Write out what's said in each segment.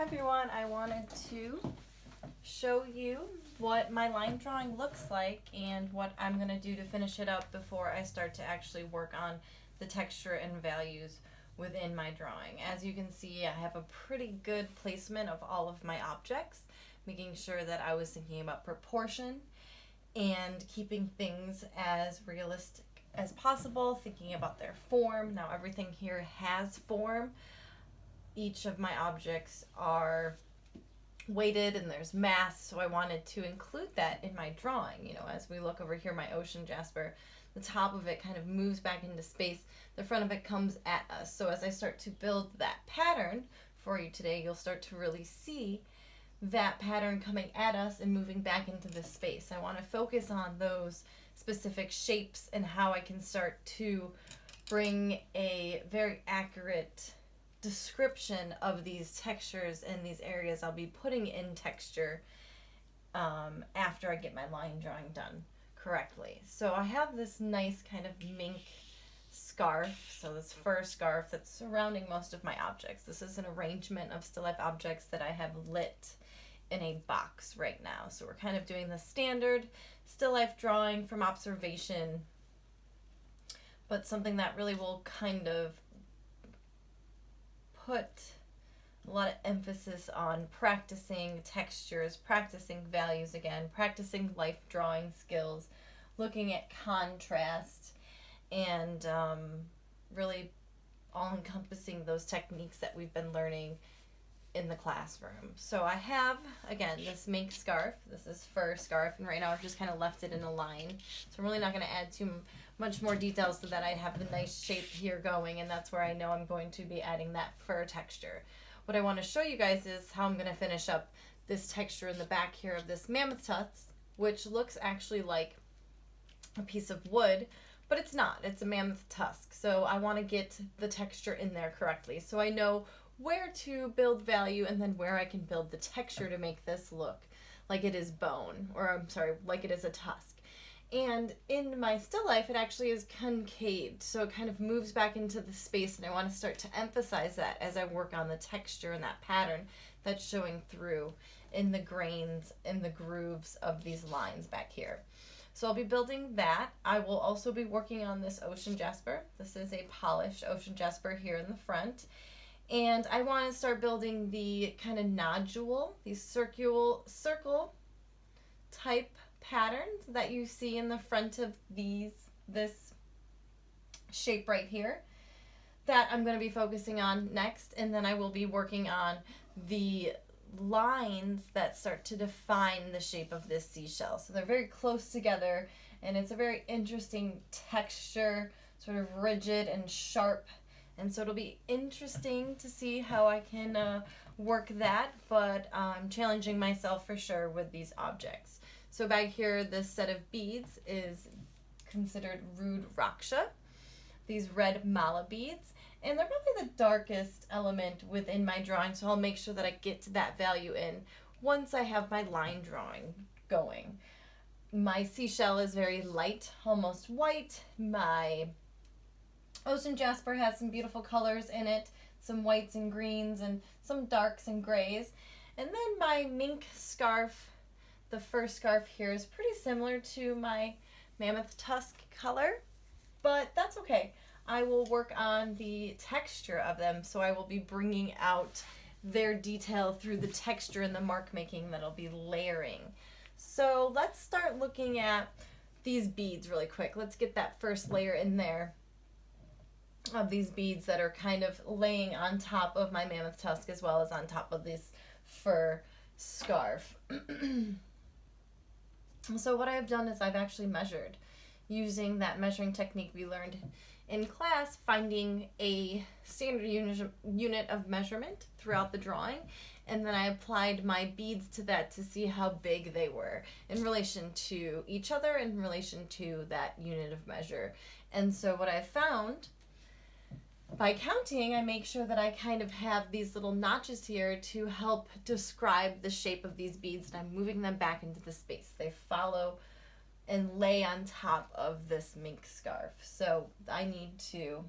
Hi everyone, I wanted to show you what my line drawing looks like and what I'm going to do to finish it up before I start to actually work on the texture and values within my drawing. As you can see, I have a pretty good placement of all of my objects, making sure that I was thinking about proportion and keeping things as realistic as possible, thinking about their form. Now everything here has form. Each of my objects are weighted and there's mass, so I wanted to include that in my drawing. You know, as we look over here, my ocean jasper, the top of it kind of moves back into space, the front of it comes at us. So as I start to build that pattern for you today, you'll start to really see that pattern coming at us and moving back into this space. I want to focus on those specific shapes and how I can start to bring a very accurate description of these textures and these areas I'll be putting in texture after I get my line drawing done correctly. So I have this nice kind of mink scarf, so this fur scarf that's surrounding most of my objects. This is an arrangement of still life objects that I have lit in a box right now. So we're kind of doing the standard still life drawing from observation, but something that really will kind of put a lot of emphasis on practicing textures, practicing values again, practicing life drawing skills, looking at contrast, and really all encompassing those techniques that we've been learning in the classroom. So I have, again, this mink scarf. This is fur scarf, and right now I've just kind of left it in a line. So I'm really not going to add too much more details so that I have the nice shape here going, and that's where I know I'm going to be adding that fur texture. What I want to show you guys is how I'm going to finish up this texture in the back here of this mammoth tusk, which looks actually like a piece of wood, but it's not. It's a mammoth tusk. So I want to get the texture in there correctly, so I know where to build value and then where I can build the texture to make this look like it is bone, or I'm sorry, like it is a tusk. And in my still life, it actually is concaved, so it kind of moves back into the space, and I want to start to emphasize that as I work on the texture and that pattern that's showing through in the grains and the grooves of these lines back here. So I'll be building that. I will also be working on this ocean jasper. This is a polished ocean jasper here in the front. And I want to start building the kind of nodule, these circle type patterns that you see in the front of this shape right here that I'm going to be focusing on next. And then I will be working on the lines that start to define the shape of this seashell. So they're very close together, and it's a very interesting texture, sort of rigid and sharp. And so it'll be interesting to see how I can work that, but I'm challenging myself for sure with these objects. So back here, this set of beads is considered rude raksha, these red mala beads, and they're probably the darkest element within my drawing, so I'll make sure that I get to that value in once I have my line drawing going. My seashell is very light, almost white. My ocean jasper has some beautiful colors in it, some whites and greens and some darks and grays. And then my mink scarf, the fur scarf here, is pretty similar to my mammoth tusk color, but that's okay. I will work on the texture of them, so I will be bringing out their detail through the texture and the mark making that I'll be layering. So let's start looking at these beads really quick. Let's get that first layer in there of these beads that are kind of laying on top of my mammoth tusk as well as on top of this fur scarf. So what I've done is I've actually measured using that measuring technique we learned in class, finding a standard unit of measurement throughout the drawing, and then I applied my beads to that to see how big they were in relation to each other, in relation to that unit of measure. And so what I found, by counting, I make sure that I kind of have these little notches here to help describe the shape of these beads, and I'm moving them back into the space. They follow and lay on top of this mink scarf. So I need to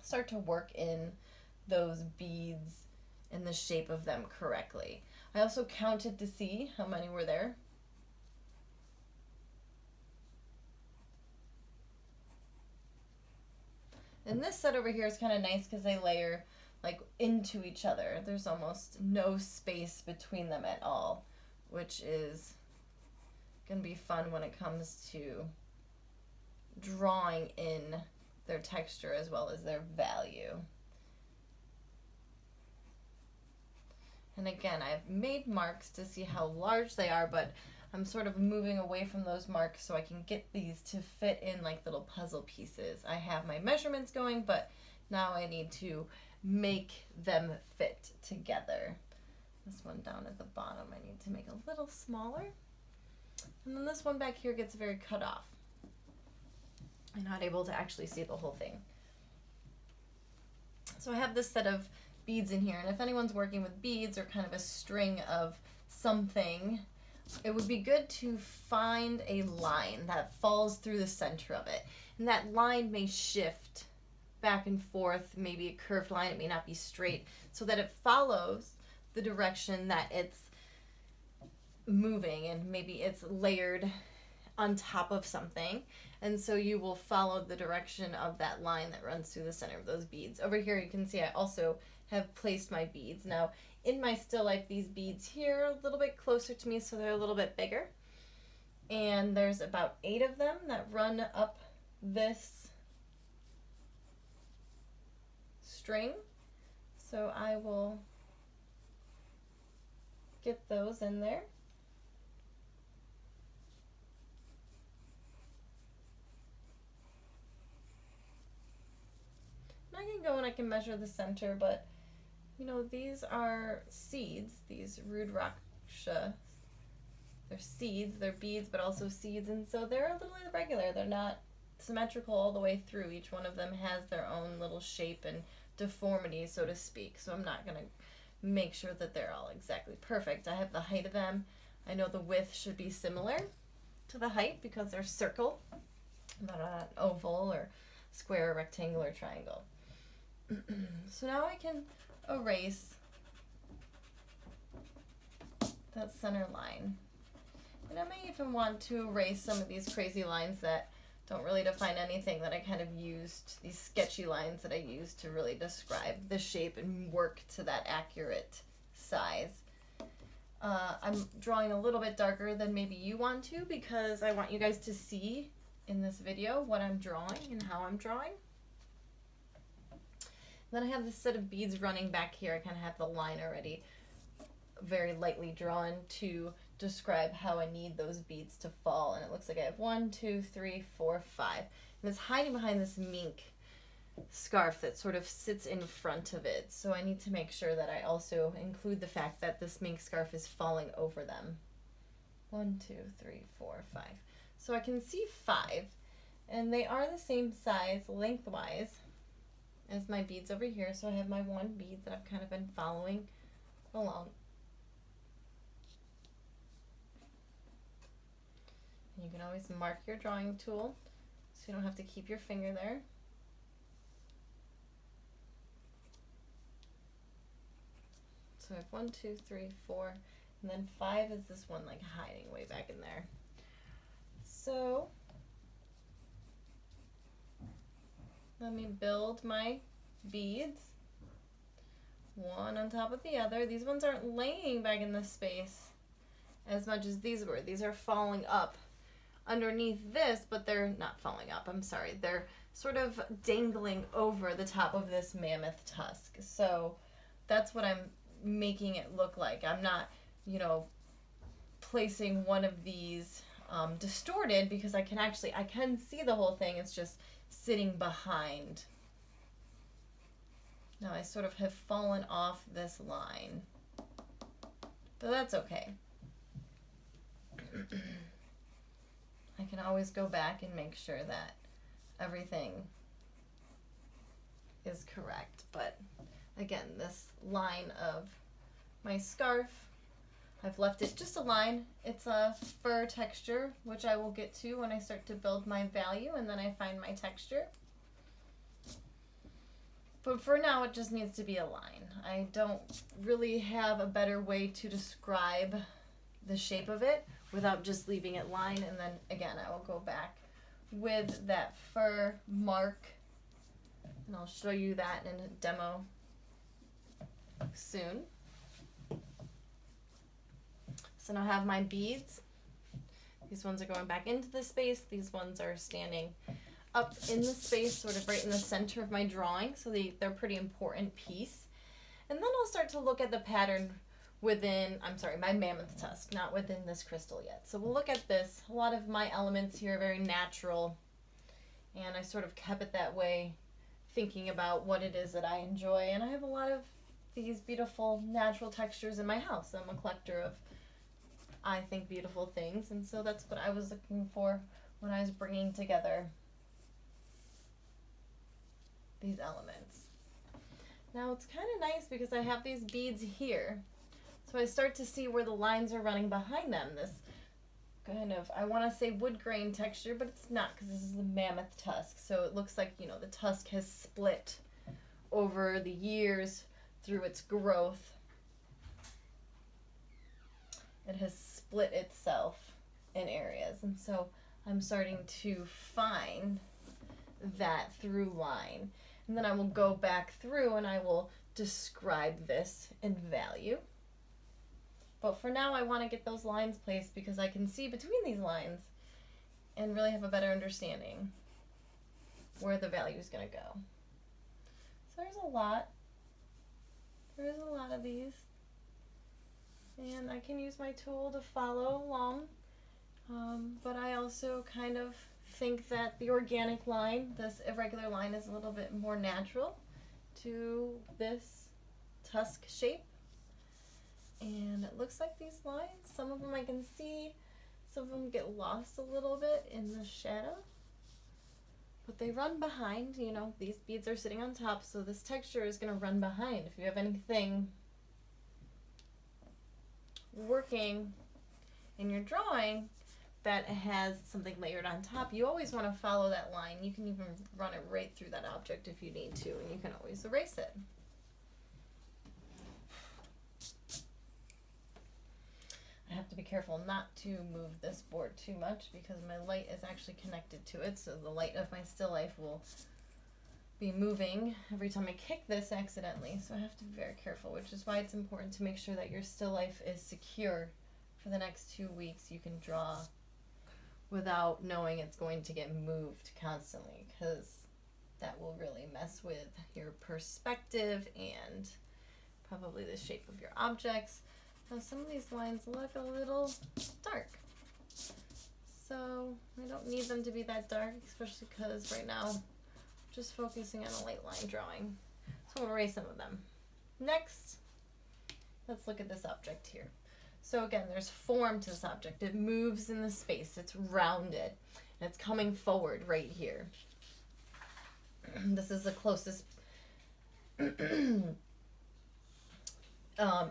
start to work in those beads and the shape of them correctly. I also counted to see how many were there. And this set over here is kind of nice because they layer like into each other. There's almost no space between them at all, which is going to be fun when it comes to drawing in their texture as well as their value. And again, I've made marks to see how large they are, but I'm sort of moving away from those marks so I can get these to fit in like little puzzle pieces. I have my measurements going, but now I need to make them fit together. This one down at the bottom I need to make a little smaller. And then this one back here gets very cut off. I'm not able to actually see the whole thing. So I have this set of beads in here, and if anyone's working with beads or kind of a string of something, it would be good to find a line that falls through the center of it. And that line may shift back and forth, maybe a curved line, it may not be straight, so that it follows the direction that it's moving, and maybe it's layered on top of something, and so you will follow the direction of that line that runs through the center of those beads. Over here you can see I also have placed my beads. Now in my still life, these beads here are a little bit closer to me, so they're a little bit bigger, and there's about 8 of them that run up this string, so I will get those in there. I can go and I can measure the center, but you know, these are seeds, these Rudraksha. They're seeds, they're beads, but also seeds, and so they're a little irregular. They're not symmetrical all the way through. Each one of them has their own little shape and deformity, so to speak. So I'm not going to make sure that they're all exactly perfect. I have the height of them. I know the width should be similar to the height because they're circle, not oval or square, or rectangle, or triangle. So now I can erase that center line. And I may even want to erase some of these crazy lines that don't really define anything, that I kind of used, these sketchy lines that I used to really describe the shape and work to that accurate size. I'm drawing a little bit darker than maybe you want to, because I want you guys to see in this video what I'm drawing and how I'm drawing. Then I have this set of beads running back here. I kind of have the line already very lightly drawn to describe how I need those beads to fall. And it looks like I have 1, 2, 3, 4, 5. And it's hiding behind this mink scarf that sort of sits in front of it. So I need to make sure that I also include the fact that this mink scarf is falling over them. 1, 2, 3, 4, 5. So I can see 5. And they are the same size lengthwise as my beads over here. So I have my one bead that I've kind of been following along. You can always mark your drawing tool so you don't have to keep your finger there. So I have 1, 2, 3, 4, and then 5 is this one like hiding way back in there. So let me build my beads, one on top of the other. These ones aren't laying back in the space as much as these were. These are falling up underneath this, but they're not falling up, I'm sorry. They're sort of dangling over the top of this mammoth tusk. So that's what I'm making it look like. I'm not, you know, placing one of these distorted, because I can see the whole thing. It's just sitting behind. Now I sort of have fallen off this line, but that's okay. I can always go back and make sure that everything is correct. But again, this line of my scarf, I've left it just a line. It's a fur texture, which I will get to when I start to build my value and then I find my texture. But for now, it just needs to be a line. I don't really have a better way to describe the shape of it without just leaving it line. And then again, I will go back with that fur mark, and I'll show you that in a demo soon. So now I have my beads. These ones are going back into the space. These ones are standing up in the space, sort of right in the center of my drawing. So they're a pretty important piece. And then I'll start to look at the pattern within, my mammoth tusk, not within this crystal yet. So we'll look at this. A lot of my elements here are very natural, and I sort of kept it that way, thinking about what it is that I enjoy. And I have a lot of these beautiful natural textures in my house. I'm a collector of, I think, beautiful things, and so that's what I was looking for when I was bringing together these elements. Now it's kind of nice because I have these beads here, so I start to see where the lines are running behind them. This kind of, I want to say wood grain texture, but it's not, because this is a mammoth tusk, so it looks like, the tusk has split over the years through its growth. It has split itself in areas, and so I'm starting to find that through line. And then I will go back through and I will describe this in value. But for now, I want to get those lines placed because I can see between these lines and really have a better understanding where the value is going to go. So there's a lot. There's a lot of these. And I can use my tool to follow along. But I also kind of think that the organic line, this irregular line, is a little bit more natural to this tusk shape. And it looks like these lines, some of them I can see, some of them get lost a little bit in the shadow. But they run behind, these beads are sitting on top, so this texture is going to run behind. If you have anything working in your drawing that has something layered on top, you always want to follow that line. You can even run it right through that object if you need to, and you can always erase it. I have to be careful not to move this board too much because my light is actually connected to it, so the light of my still life will be moving every time I kick this accidentally, so I have to be very careful, which is why it's important to make sure that your still life is secure for the next 2 weeks. You can draw without knowing it's going to get moved constantly, because that will really mess with your perspective and probably the shape of your objects. Now some of these lines look a little dark, so I don't need them to be that dark, especially because right now I'm just focusing on a light line drawing. So I'm going to erase some of them. Next, let's look at this object here. So again, there's form to this object. It moves in the space. It's rounded, and it's coming forward right here. This is the closest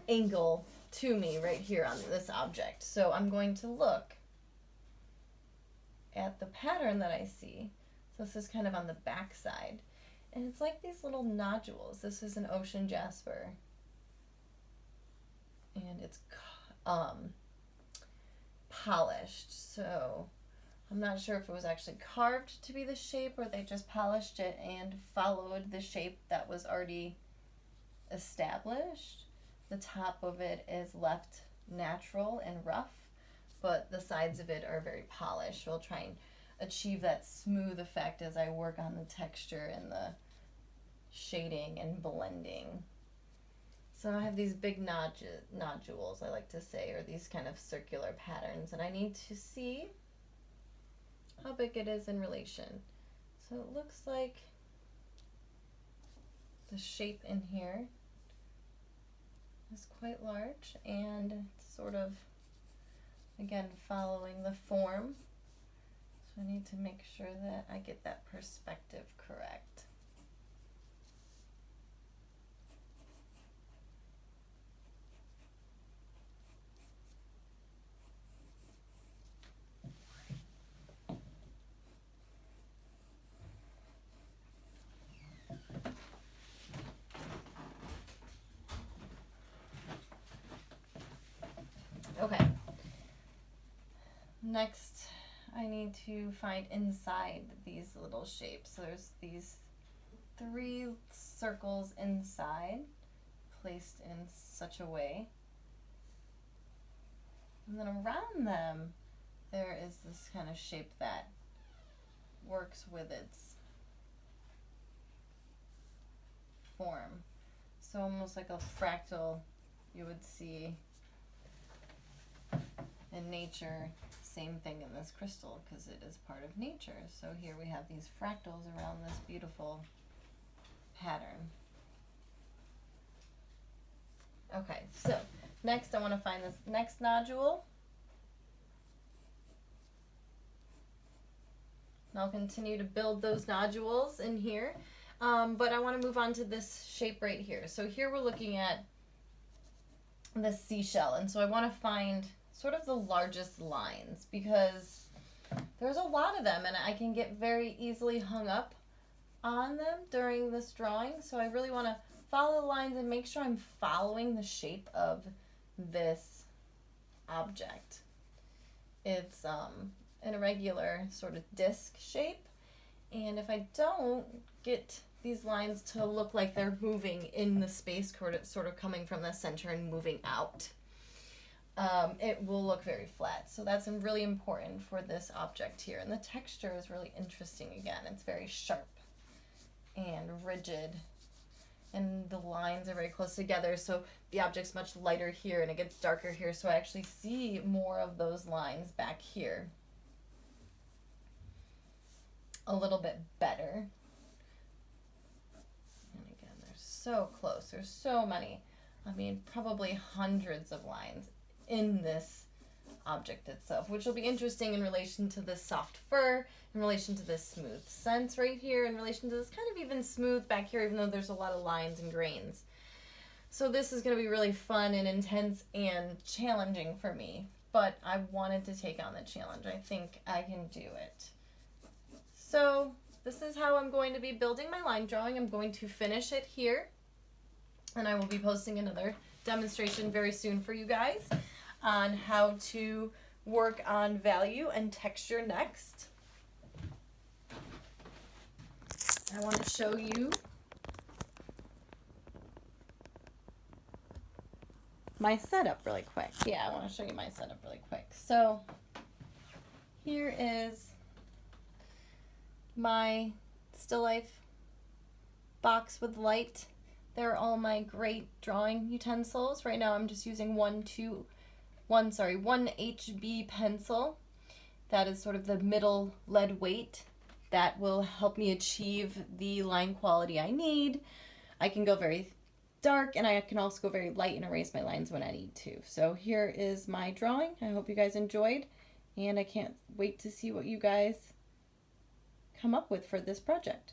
angle to me right here on this object. So I'm going to look at the pattern that I see. So this is kind of on the back side, and it's like these little nodules. This is an ocean jasper, and it's polished, so I'm not sure if it was actually carved to be the shape or they just polished it and followed the shape that was already established. The top of it is left natural and rough, but the sides of it are very polished. We'll try and achieve that smooth effect as I work on the texture and the shading and blending. So I have these big nodules, I like to say, or these kind of circular patterns, and I need to see how big it is in relation. So it looks like the shape in here is quite large, and it's sort of, again, following the form. So I need to make sure that I get that perspective correct. Next, I need to find inside these little shapes. So there's these 3 circles inside, placed in such a way. And then around them, there is this kind of shape that works with its form. So almost like a fractal you would see in nature. Same thing in this crystal because it is part of nature. So here we have these fractals around this beautiful pattern. Okay, so next I want to find this next nodule. And I'll continue to build those nodules in here. But I want to move on to this shape right here. So here we're looking at the seashell. And so I want to find sort of the largest lines because there's a lot of them and I can get very easily hung up on them during this drawing. So I really want to follow the lines and make sure I'm following the shape of this object. It's an irregular sort of disc shape, and if I don't get these lines to look like they're moving in the space, sort of coming from the center and moving out, it will look very flat. So that's really important for this object here. And the texture is really interesting again. It's very sharp and rigid, and the lines are very close together, so the object's much lighter here and it gets darker here, so I actually see more of those lines back here a little bit better. And again, they're so close. There's so many. I mean, probably hundreds of lines in this object itself, which will be interesting in relation to this soft fur, in relation to this smooth sense right here, in relation to this kind of even smooth back here, even though there's a lot of lines and grains. So this is going to be really fun and intense and challenging for me, but I wanted to take on the challenge. I think I can do it. So this is how I'm going to be building my line drawing. I'm going to finish it here, and I will be posting another demonstration very soon for you guys on how to work on value and texture next. I want to show you my setup really quick. Yeah, I want to show you my setup really quick. So here is my still life box with light. They're all my great drawing utensils. Right now I'm just using one HB pencil. That is sort of the middle lead weight that will help me achieve the line quality I need. I can go very dark and I can also go very light and erase my lines when I need to. So here is my drawing. I hope you guys enjoyed, and I can't wait to see what you guys come up with for this project.